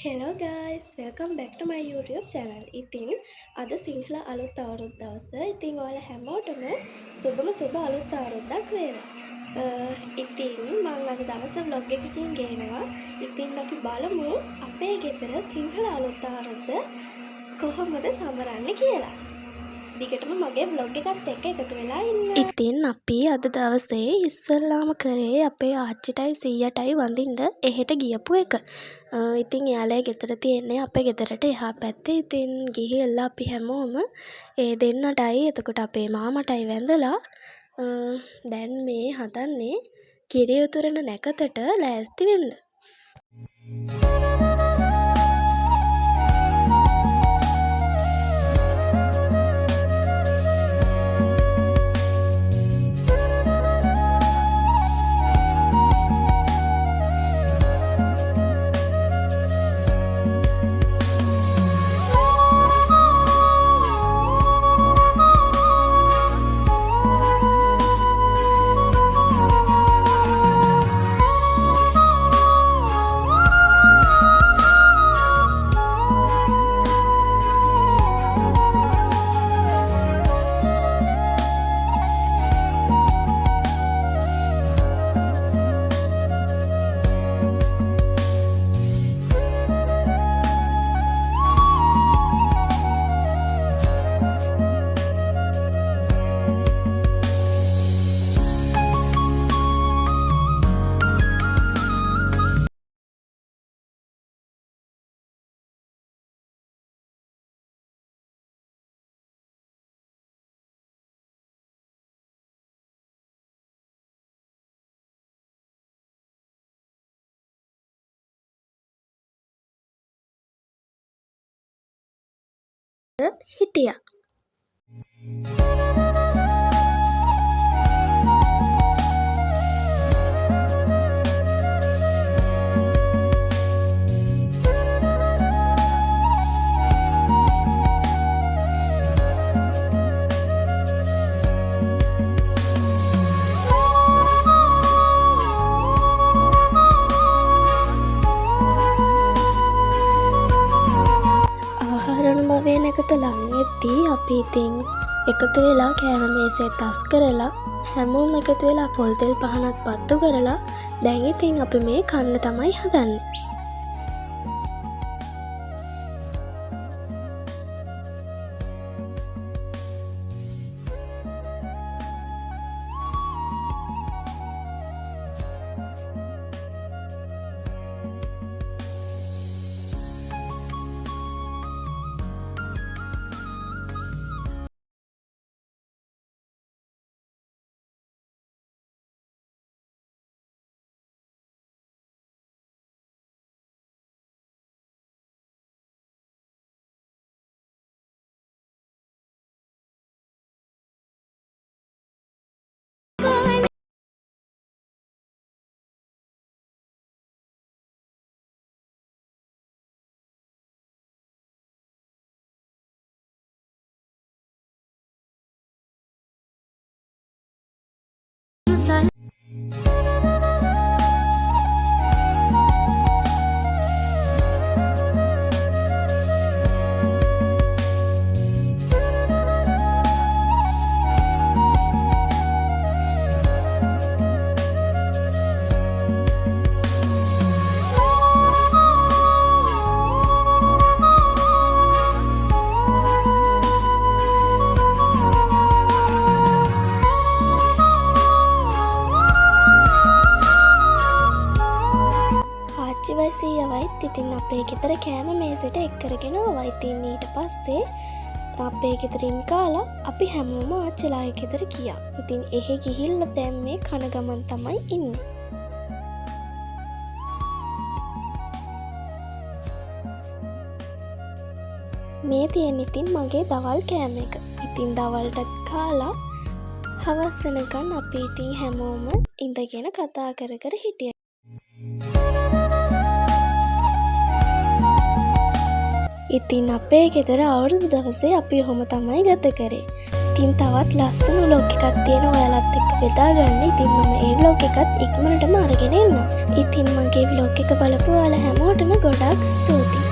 Hello guys, welcome back to my YouTube channel. ඉතින් අද සිංහල අලුත් අවුරුද්ද දවස. ඉතින් ඔයාලා හැමෝටම සුබ අලුත් අවුරුද්දක් වේවා. ඉතින් මම අද දවස vlog එකකින් ගේනවා. ඉතින් අපි බලමු අපේ ගෙදර සිංහල අලුත් අවුරුද්ද කොහොමද සමරන්නේ කියලා. දිගටම මගේ vlog එකත් එක්ක එකතු වෙලා ඉන්න. ඉතින් අපි අද දවසේ ඉස්සල්ලාම කරේ අපේ ආච්චිටයි සීයටයි වඳින්න එහෙට ගියපු එක. ඉතින් එයාලා ගෙදර තියෙන්නේ අපේ ගෙදරට එහා පැත්තේ. ඉතින් ගිහිල්ලා අපි හැමෝම ඒ දෙන්නටයි එතකොට අපේ මාමටයි වැඳලා දැන් මේ හදන්නේ කිරි උතුරන නැකතට ලෑස්ති වෙන්න. හිටියා. නැකත ලං වෙද්දී අපි ඉතින් එකතු වෙලා කෑම මේසේ තස් කරලා හැමෝම එකතු වෙලා පොල් තෙල් පහනත් පත්තු කරලා දැන් ඉතින් අපි මේ කන්න තමයි හදන්නේ. සීයවයිත් ඉතින් අපේ ගෙදර කෑම මේසට එක්කරගෙන වයිතින් ඊට පස්සේ අපේ ගෙදරින් කාලා අපි හැමෝම ආච්චිලාගේ ගෙදර ගියා. ඉතින් එහෙ ගිහිල්ලා දැන් මේ කන ගමන් තමයි ඉන්නේ. මේ තියෙන ඉතින් මගේ දවල් කෑම එක. ඉතින් දවල්ටත් කාලා හවස් වෙනකන් අපි ඉතින් හැමෝම ඉඳගෙන කතා කර කර හිටියා. ඉතින් අපේ ගෙදර අවුරුදු දවසේ අපි ඔහොම තමයි ගත කරේ. ඉතින් තවත් ලස්සන ව්ලොග් එකක් තියෙන ඔයාලත් එක්ක බෙදාගන්න. ඉතින් මම ඒ ව්ලොග් එකත් ඉක්මනටම අරගෙන එන්නම්. ඉතින් මගේ ව්ලොග් එක බලපු ඔයාලා හැමෝටම ගොඩාක් ස්තුතියි.